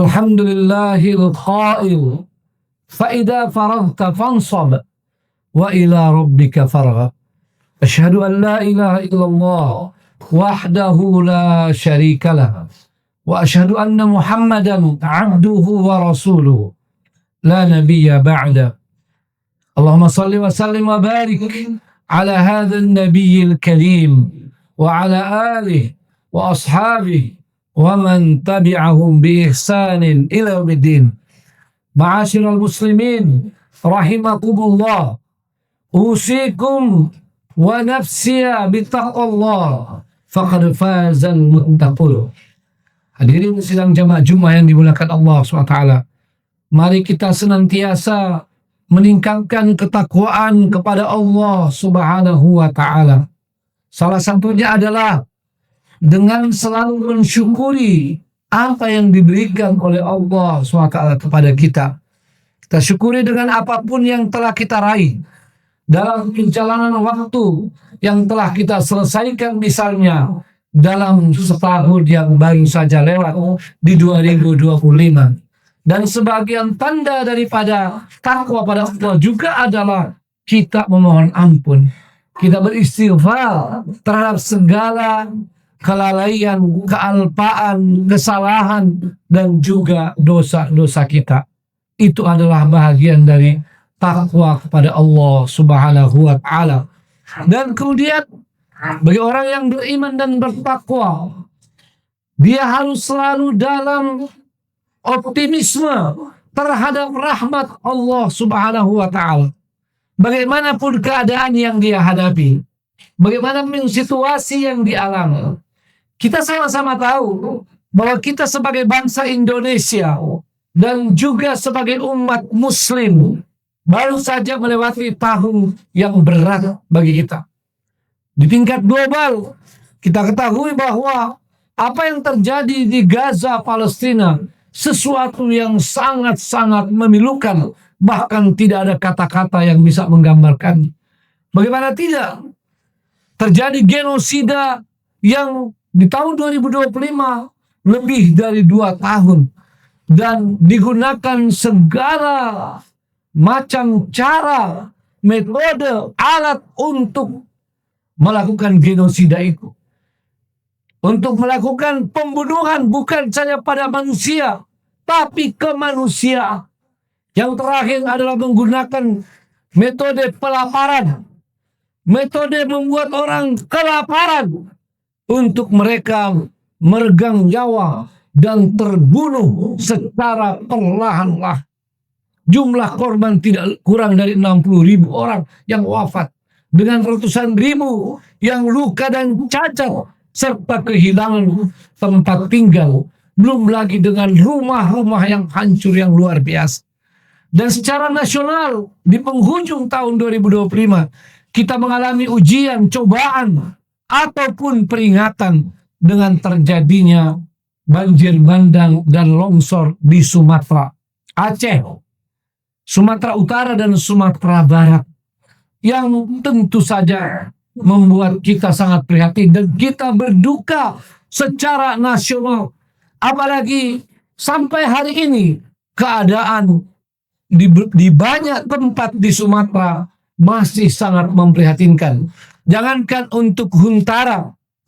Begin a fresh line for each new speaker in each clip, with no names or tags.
Alhamdulillahil qail fa idza faragta fansab wa ila rabbika farghab. Asyhadu an la ilaha illallah wahdahu la syarika lah wa asyhadu anna Muhammadan abduhu wa rasuluhu la nabiyya ba'da. Allahumma salli wa sallim wa barik ala hadzal nabiyil karim wa ala alihi wa ashabihi wa man tabi'ahum bi ihsanin ila yaumiddin. Ma'asyiral muslimin rahimakumullah, usikum wa nafsiya bittaqwallah faqad fazal muttaqun. Hadirin sidang jamaah Jumat yang dimuliakan Allah SWT, mari kita senantiasa meningkatkan ketakwaan kepada Allah Subhanahu wa Ta'ala. Salah satunya adalah dengan selalu mensyukuri apa yang diberikan oleh Allah SWT kepada kita. Kita syukuri dengan apapun yang telah kita raih dalam perjalanan waktu yang telah kita selesaikan, misalnya dalam setahun yang baru saja lewat di 2025. Dan sebagian tanda daripada takwa pada Allah juga adalah kita memohon ampun. Kita beristighfar terhadap segala kelalaian, kealpaan, kesalahan, dan juga dosa-dosa kita. Itu adalah bahagian dari takwa kepada Allah Subhanahu wa Ta'ala. Dan kemudian bagi orang yang beriman dan bertakwa, dia harus selalu dalam optimisme terhadap rahmat Allah Subhanahu wa Ta'ala. Bagaimanapun keadaan yang dia hadapi, bagaimanapun situasi yang dialami, kita sama-sama tahu bahwa kita sebagai bangsa Indonesia dan juga sebagai umat muslim baru saja melewati tahun yang berat bagi kita. Di tingkat global, kita ketahui bahwa apa yang terjadi di Gaza, Palestina, sesuatu yang sangat-sangat memilukan, bahkan tidak ada kata-kata yang bisa menggambarkan. Bagaimana tidak? Terjadi genosida yang di tahun 2025 lebih dari 2 tahun, dan digunakan segala macam cara, metode, alat untuk melakukan genosida itu, untuk melakukan pembunuhan bukan saja pada manusia tapi ke manusia. Yang terakhir adalah menggunakan metode pelaparan, metode membuat orang kelaparan untuk mereka meregang nyawa dan terbunuh secara perlahan-lahan. Jumlah korban tidak kurang dari 60.000 orang yang wafat, dengan ratusan ribu yang luka dan cacat, serta kehilangan tempat tinggal. Belum lagi dengan rumah-rumah yang hancur yang luar biasa. Dan secara nasional, di penghujung tahun 2025, kita mengalami ujian, cobaan, ataupun peringatan dengan terjadinya banjir bandang dan longsor di Sumatera, Aceh, Sumatera Utara, dan Sumatera Barat, yang tentu saja membuat kita sangat prihatin dan kita berduka secara nasional. Apalagi sampai hari ini keadaan di banyak tempat di Sumatera masih sangat memprihatinkan. Jangankan untuk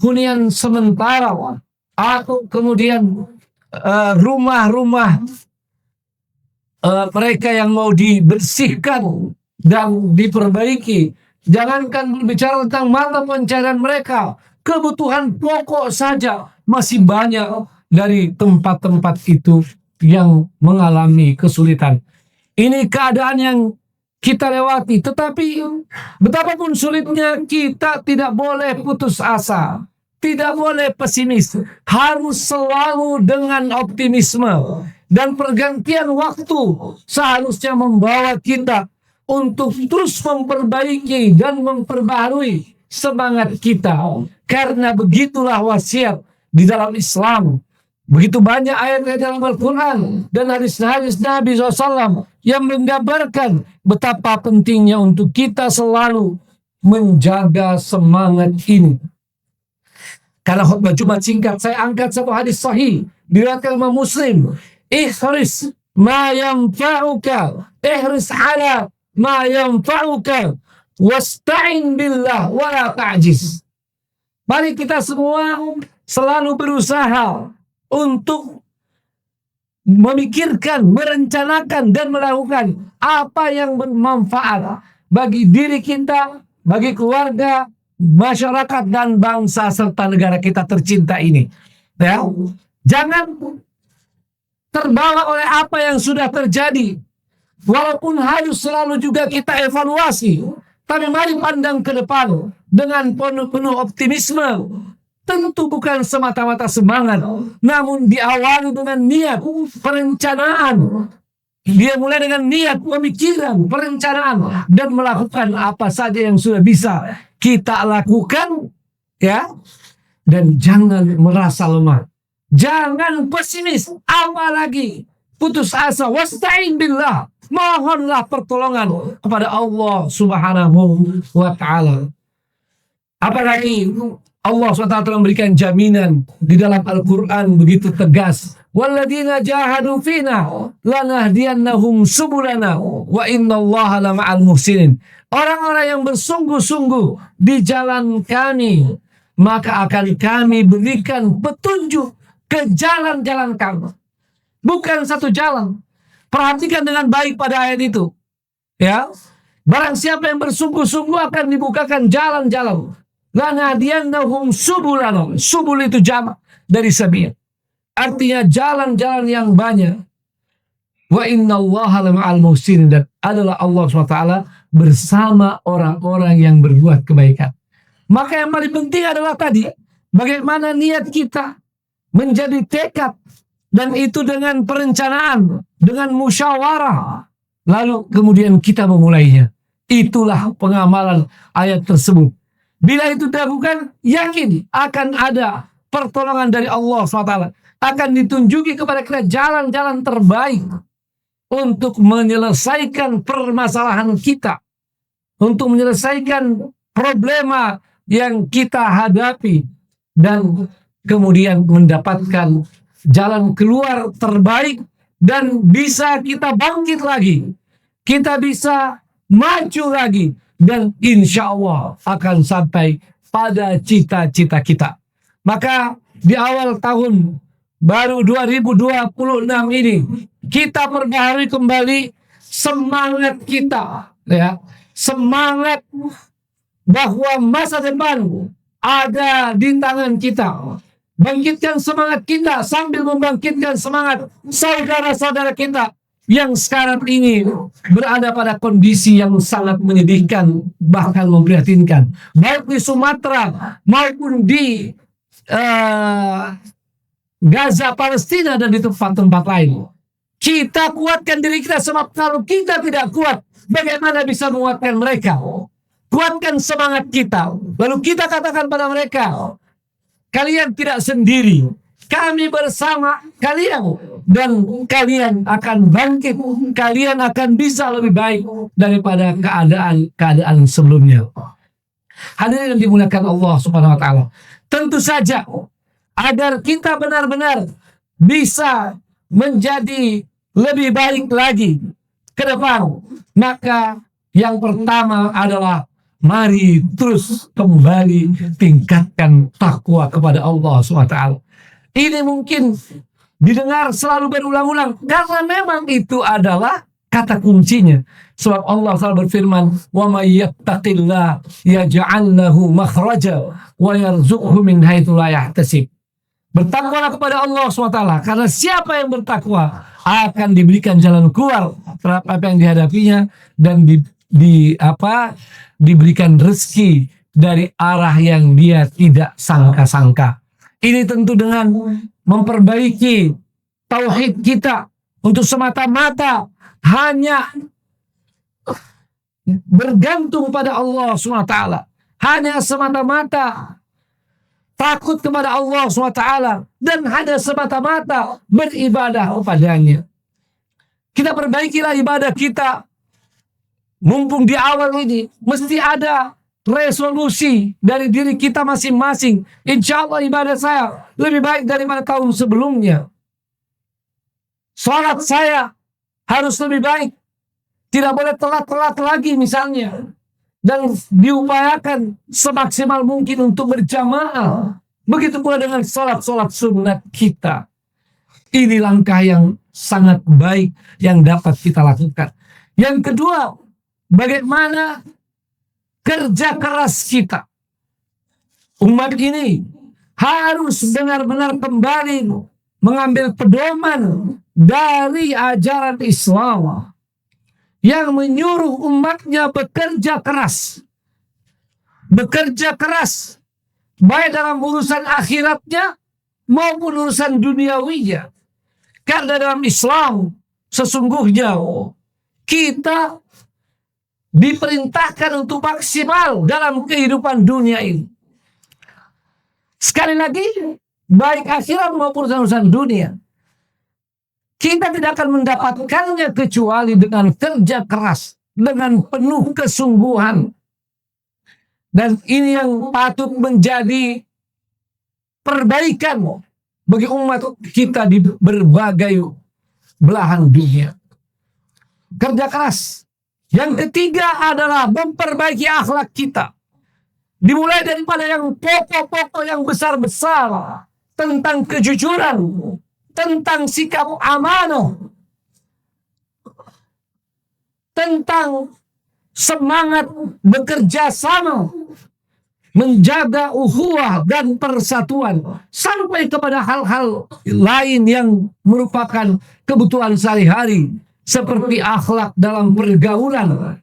hunian sementara, atau kemudian rumah-rumah mereka yang mau dibersihkan dan diperbaiki. Jangankan bicara tentang mata pencarian mereka, kebutuhan pokok saja masih banyak dari tempat-tempat itu yang mengalami kesulitan. Ini keadaan yang kita lewati, tetapi betapapun sulitnya, kita tidak boleh putus asa, tidak boleh pesimis, harus selalu dengan optimisme. Dan pergantian waktu seharusnya membawa kita untuk terus memperbaiki dan memperbaharui semangat kita. Karena begitulah wasiat di dalam Islam. Begitu banyak ayat dalam Al-Quran dan hadis-hadis Nabi SAW yang menggambarkan betapa pentingnya untuk kita selalu menjaga semangat ini. Karena khutbah Jumat singkat, saya angkat satu hadis sahih diriwayatkan Imam Muslim ihris ma yanfa'uka, ihris ala ma yanfa'uka, wasta'in billah wa la ta'jiz. Mari kita semua selalu berusaha untuk memikirkan, merencanakan, dan melakukan apa yang bermanfaat bagi diri kita, bagi keluarga, masyarakat, dan bangsa serta negara kita tercinta ini. Ya, jangan terbawa oleh apa yang sudah terjadi. Walaupun harus selalu juga kita evaluasi, tapi mari pandang ke depan dengan penuh optimisme. Tentu bukan semata-mata semangat, namun diawali dengan niat, perencanaan. Dia mulai dengan niat, pemikiran, perencanaan, dan melakukan apa saja yang sudah bisa kita lakukan, ya. Dan jangan merasa lemah, jangan pesimis, apalagi putus asa. Wasta'in billah, mohonlah pertolongan kepada Allah Subhanahu wa ta'ala. Apalagi Allah SWT telah memberikan jaminan di dalam Al-Quran begitu tegas. Walladzina jahadu fina lanahdiyannahum subulana wa innallaha lama'al muhsinin. Orang-orang yang bersungguh-sungguh di jalan kami, maka akan kami berikan petunjuk ke jalan-jalan kami. Bukan satu jalan. Perhatikan dengan baik pada ayat itu. Ya, barang siapa yang bersungguh-sungguh akan dibukakan jalan-jalan. Lanadiyannahum subulana. Subul itu jamak dari sabil. Artinya jalan-jalan yang banyak. Wa innallaha lama'al muhsinin, dan adalah Allah SWT bersama orang-orang yang berbuat kebaikan. Maka yang paling penting adalah tadi, bagaimana niat kita menjadi tekad, dan itu dengan perencanaan, dengan musyawarah, lalu kemudian kita memulainya. Itulah pengamalan ayat tersebut. Bila itu dilakukan, yakin akan ada pertolongan dari Allah SWT. Akan ditunjuki kepada kita jalan-jalan terbaik untuk menyelesaikan permasalahan kita, untuk menyelesaikan problema yang kita hadapi, dan kemudian mendapatkan jalan keluar terbaik, dan bisa kita bangkit lagi, kita bisa maju lagi, dan insya Allah akan sampai pada cita-cita kita. Maka di awal tahun baru 2026 ini, kita perbaharui kembali semangat kita, ya, semangat bahwa masa depan ada di tangan kita. Bangkitkan semangat kita sambil membangkitkan semangat saudara-saudara kita yang sekarang ini berada pada kondisi yang sangat menyedihkan, bahkan memprihatinkan, baik di Sumatera maupun di Gaza, Palestina, dan di tempat-tempat lain. Kita kuatkan diri kita, sebab kalau kita tidak kuat, bagaimana bisa menguatkan mereka? Kuatkan semangat kita, lalu kita katakan pada mereka, kalian tidak sendiri, kami bersama kalian, dan kalian akan bangkit, kalian akan bisa lebih baik daripada keadaan sebelumnya. Hadirin yang dimuliakan Allah Subhanahu wa ta'ala, tentu saja agar kita benar-benar bisa menjadi lebih baik lagi ke depan, maka yang pertama adalah mari terus kembali tingkatkan takwa kepada Allah SWT. Ini mungkin didengar selalu berulang-ulang, karena memang itu adalah kata kuncinya. Sebab Allah selalu berfirman, wa may yattaqillah yaj'al lahu makhraja wa yarzuqhu min haitsu la yahtasib. Bertakwalah kepada Allah SWT, karena siapa yang bertakwa akan diberikan jalan keluar terhadap apa yang dihadapinya, dan diberikan rezeki dari arah yang dia tidak sangka-sangka. Ini tentu dengan memperbaiki tauhid kita, untuk semata-mata hanya bergantung pada Allah SWT, hanya semata-mata takut kepada Allah SWT, dan hanya semata-mata beribadah kepadanya. Kita perbaikilah ibadah kita. Mumpung di awal ini, mesti ada resolusi dari diri kita masing-masing. Insya Allah ibadah saya lebih baik daripada tahun sebelumnya. Sholat saya harus lebih baik. Tidak boleh telat-telat lagi misalnya. Dan diupayakan semaksimal mungkin untuk berjamaah. Begitu pula dengan sholat-sholat sunat kita. Ini langkah yang sangat baik yang dapat kita lakukan. Yang kedua, bagaimana kerja keras kita. Umat ini harus benar-benar kembali mengambil pedoman dari ajaran Islam yang menyuruh umatnya bekerja keras. Bekerja keras baik dalam urusan akhiratnya maupun urusan duniawinya. Karena dalam Islam sesungguhnya kita diperintahkan untuk maksimal dalam kehidupan dunia ini. Sekali lagi, baik akhirat maupun urusan dunia, kita tidak akan mendapatkannya kecuali dengan kerja keras, dengan penuh kesungguhan. Dan ini yang patut menjadi perbaikan bagi umat kita di berbagai belahan dunia. Kerja keras. Yang ketiga adalah memperbaiki akhlak kita. Dimulai daripada yang pokok-pokok yang besar-besar. Tentang kejujuran. Tentang sikap amanah. Tentang semangat bekerja sama. Menjaga ukhuwah dan persatuan. Sampai kepada hal-hal lain yang merupakan kebutuhan sehari-hari. Seperti akhlak dalam pergaulan.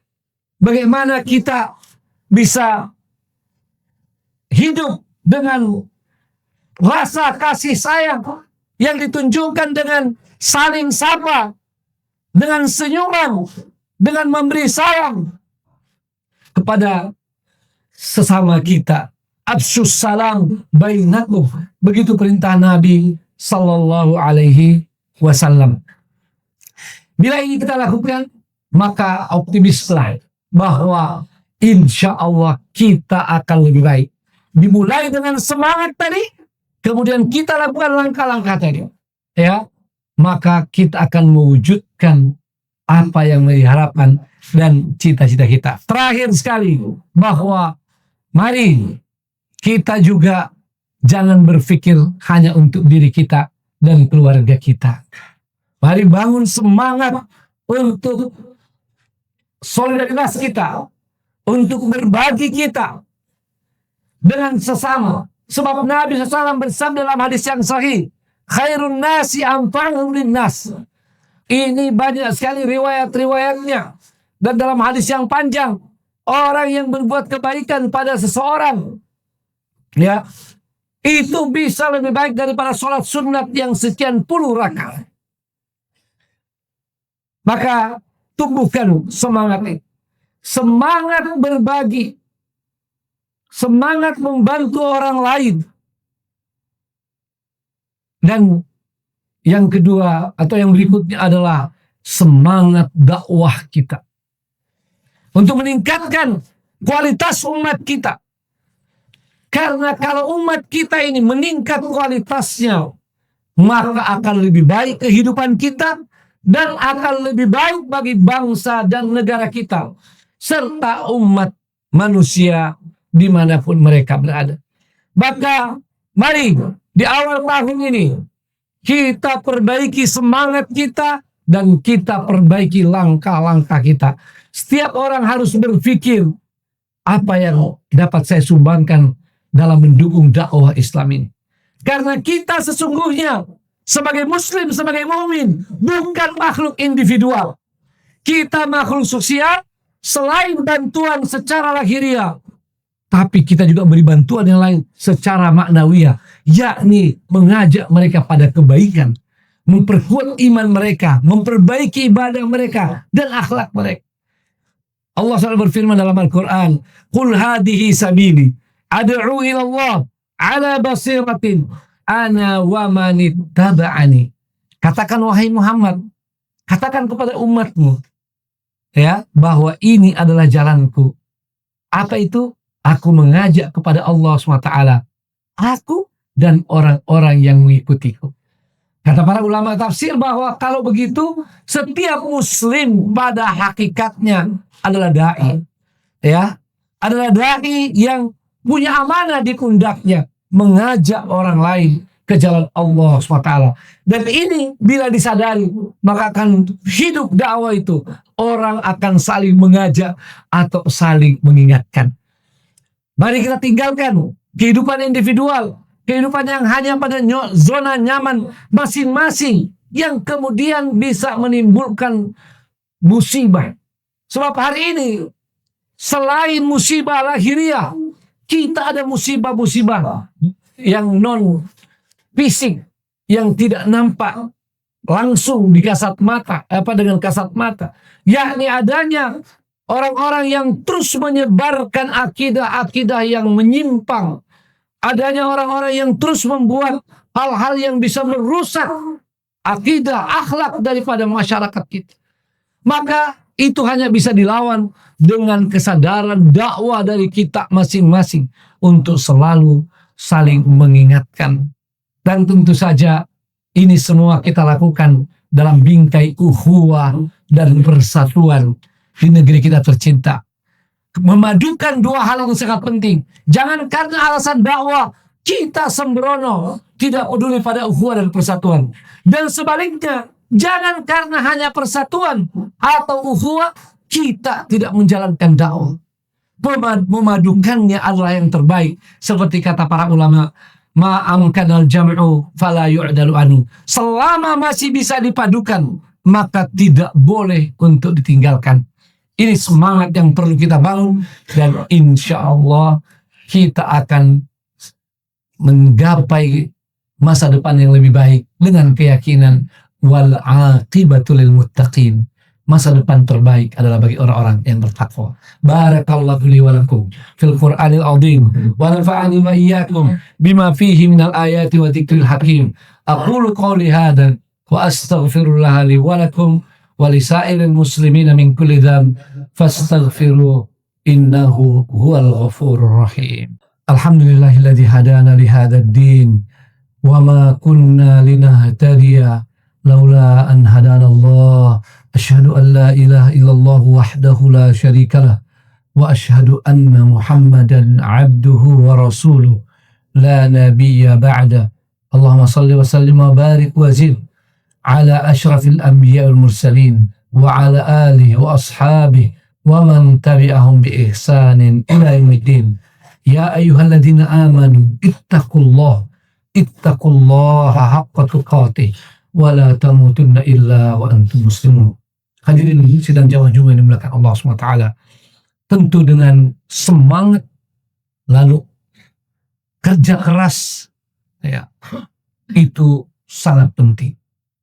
Bagaimana kita bisa hidup dengan rasa kasih sayang yang ditunjukkan dengan saling sapa, dengan senyuman, dengan memberi sayang kepada sesama kita. Afsyus salam bainakum. Begitu perintah Nabi sallallahu alaihi wasallam. Bila ini kita lakukan, maka optimislah bahwa insya Allah kita akan lebih baik. Dimulai dengan semangat tadi, kemudian kita lakukan langkah-langkah tadi, ya, maka kita akan mewujudkan apa yang menjadi harapan dan cita-cita kita. Terakhir sekali, bahwa mari kita juga jangan berpikir hanya untuk diri kita dan keluarga kita. Mari bangun semangat untuk solidaritas kita, untuk berbagi kita dengan sesama. Sebab Nabi SAW bersabda dalam hadis yang sahih, khairun nasi anfa'uhum linnas. Ini banyak sekali riwayat-riwayatnya. Dan dalam hadis yang panjang, orang yang berbuat kebaikan pada seseorang, ya, itu bisa lebih baik daripada sholat sunat yang sekian puluh rakaat. Maka tumbuhkan semangat ini. Semangat berbagi. Semangat membantu orang lain. Dan yang kedua atau yang berikutnya adalah semangat dakwah kita. Untuk meningkatkan kualitas umat kita. Karena kalau umat kita ini meningkat kualitasnya, maka akan lebih baik kehidupan kita dan akan lebih baik bagi bangsa dan negara kita serta umat manusia dimanapun mereka berada. Maka mari di awal tahun ini kita perbaiki semangat kita dan kita perbaiki langkah-langkah kita. Setiap orang harus berpikir apa yang dapat saya sumbangkan dalam mendukung dakwah Islam ini. Karena kita sesungguhnya sebagai muslim, sebagai mukmin, bukan makhluk individual. Kita makhluk sosial selain bantuan secara lahiriah. Tapi kita juga beri bantuan yang lain secara maknawiyah. Yakni mengajak mereka pada kebaikan. Memperkuat iman mereka. Memperbaiki ibadah mereka. Dan akhlak mereka. Allah SWT berfirman dalam Al-Quran. Qul hadihi sabili. Ad'u ilallah. Ala basiratin. Ana wa manittaba'ani. Katakan wahai Muhammad. Katakan kepada umatmu. Ya. Bahwa ini adalah jalanku. Apa itu? Aku mengajak kepada Allah SWT. Aku dan orang-orang yang mengikutiku. Kata para ulama tafsir bahwa kalau begitu setiap muslim pada hakikatnya adalah dai, ya, adalah dai yang punya amanah di pundaknya mengajak orang lain ke jalan Allah SWT. Dan ini bila disadari maka akan hidup dakwah itu, orang akan saling mengajak atau saling mengingatkan. Mari kita tinggalkan kehidupan individual, kehidupan yang hanya pada zona nyaman masing-masing yang kemudian bisa menimbulkan musibah. Sebab hari ini selain musibah lahiriah, kita ada musibah-musibah yang non fisik, yang tidak nampak langsung di kasat mata, dengan kasat mata, yakni adanya orang-orang yang terus menyebarkan akidah-akidah yang menyimpang. Adanya orang-orang yang terus membuat hal-hal yang bisa merusak akidah, akhlak daripada masyarakat kita. Maka itu hanya bisa dilawan dengan kesadaran dakwah dari kita masing-masing untuk selalu saling mengingatkan. Dan tentu saja ini semua kita lakukan dalam bingkai ukhuwah dan persatuan di negeri kita tercinta. Memadukan dua hal yang sangat penting. Jangan karena alasan dakwah kita sembrono, tidak peduli pada ukhuwah dan persatuan. Dan sebaliknya, jangan karena hanya persatuan atau ukhuwah kita tidak menjalankan dakwah. Memadukannya adalah yang terbaik. Seperti kata para ulama, ma'amkanal jam'u fala yu'dalu anhu. Selama masih bisa dipadukan, maka tidak boleh untuk ditinggalkan. Ini semangat yang perlu kita bangun, dan insya Allah kita akan menggapai masa depan yang lebih baik dengan keyakinan wal aqibatu lil muttaqin. Masa depan terbaik adalah bagi orang-orang yang bertakwa. Barakallahu li wa lakum fil Qur'anil azim wa nafa'ani wa iyyakum bima fihi minal ayati wa dzikril hakim. Aqulu qawli hadza wa astaghfirullah li wa lakum ولسائر المسلمين من كل ذنب فاستغفروا إنه هو الغفور الرحيم. الحمد لله الذي هدانا لهذا الدين وما كنا لنهتدي لولا أن هدانا الله. أشهد أن لا إله إلا الله وحده لا شريك له وأشهد أن محمدا عبده ورسوله لا نبي بعده. اللهم صل وسلم وبارك وزد على أشرف الأنبياء والمرسلين وعلى آله وأصحابه ومن تبعهم بإحسان إلى يوم الدين. يا أيها الذين آمنوا اتقوا الله حق تقاته ولا تموتن إلا وأنتم مسلمون. Hadirin sidang jamaah Jumat yang dimuliakan Allah SWT, tentu dengan semangat lalu kerja keras, ya, itu sangat penting.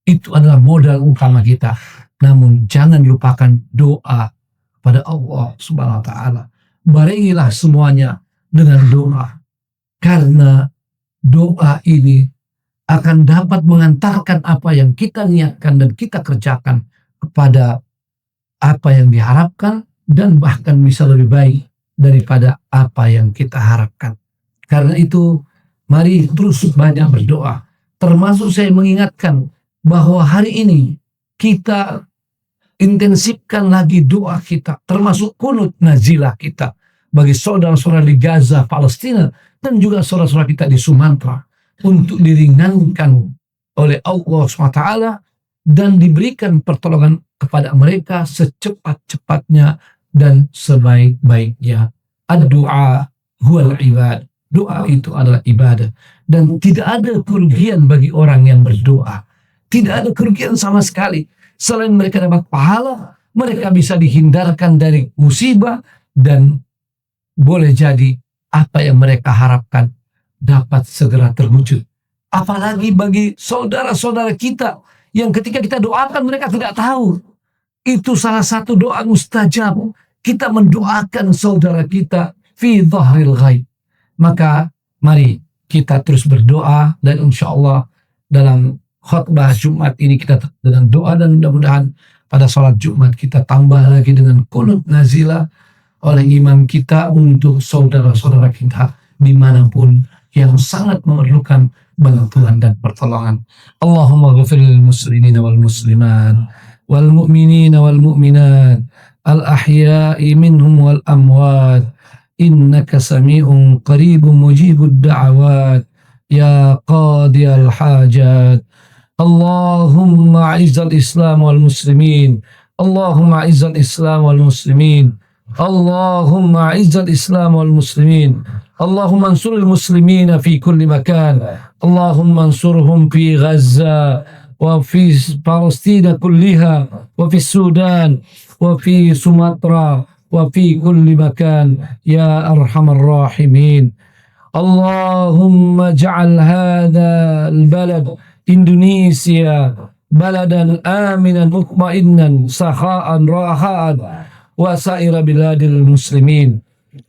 Itu adalah modal utama kita. Namun jangan lupakan doa pada Allah Subhanahu wa taala. Barengilah semuanya dengan doa. Karena doa ini akan dapat mengantarkan apa yang kita niatkan dan kita kerjakan kepada apa yang diharapkan, dan bahkan bisa lebih baik daripada apa yang kita harapkan. Karena itu mari terus banyak berdoa. Termasuk saya mengingatkan bahwa hari ini kita intensifkan lagi doa kita, termasuk kunut nazilah kita bagi saudara-saudara di Gaza, Palestina, dan juga saudara-saudara kita di Sumatera, untuk diringankan oleh Allah SWT dan diberikan pertolongan kepada mereka secepat-cepatnya dan sebaik-baiknya. Ad-du'a huwal ibad. Doa itu adalah ibadah, dan tidak ada kerugian bagi orang yang berdoa. Tidak ada kerugian sama sekali. Selain mereka dapat pahala, mereka bisa dihindarkan dari musibah, dan boleh jadi apa yang mereka harapkan dapat segera terwujud. Apalagi bagi saudara-saudara kita yang ketika kita doakan mereka tidak tahu. Itu salah satu doa mustajab. Kita mendoakan saudara kita fi dhahril ghaib. Maka mari kita terus berdoa, dan insya Allah dalam khutbah Jumat ini kita dengan doa, dan mudah-mudahan pada sholat Jumat kita tambah lagi dengan kunut nazilah oleh imam kita untuk saudara-saudara kita dimanapun yang sangat memerlukan bantuan dan pertolongan. Allahumma ghafir lil muslimina wal muslimat wal mu'minina wal mu'minat al ahya'i minhum wal amwat innaka sami'un qaribun mujibud da'awat ya qadiyal hajat. Allahumma izzal islam wal muslimin, Allahumma izzal islam wal muslimin, Allahumma izzal islam wal muslimin, Allahumma ansuril muslimina fi kulli makan, Allahumma ansurhum fi Gaza wa fi Palestina kulliha wa fi Sudan wa fi Sumatra wa fi kulli makan ya arhamar rahimin. Allahumma ja'al hadha al-balad Indonesia baladan aminan mutma'innan sakha'an raha'an wa sa'ira biladil muslimin.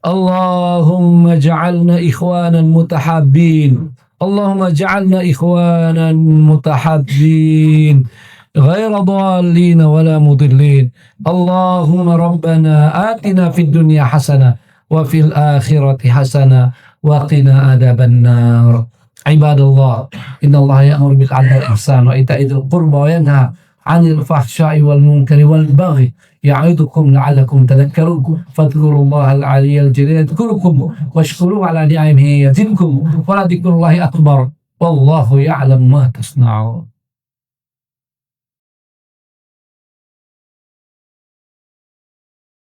Allahumma ja'alna ikhwanan mutahabbin, Allahumma ja'alna ikhwanan mutahabbin غير ضالين ولا مضلين. اللهم ربنا آتنا في الدنيا حسنة وفي الآخرة حسنة وقنا عذاب النار. عباد الله إن الله يأمر بالعدل والإحسان وإيتاء ذي القربى وينهى عن الفحشاء والمنكر والبغي يعظكم لعلكم تذكرون فاذكروا الله العلي الجليل يذكركم واشكروه على نعمه يزدكم ولذكر الله أكبر والله يعلم ما تصنعون.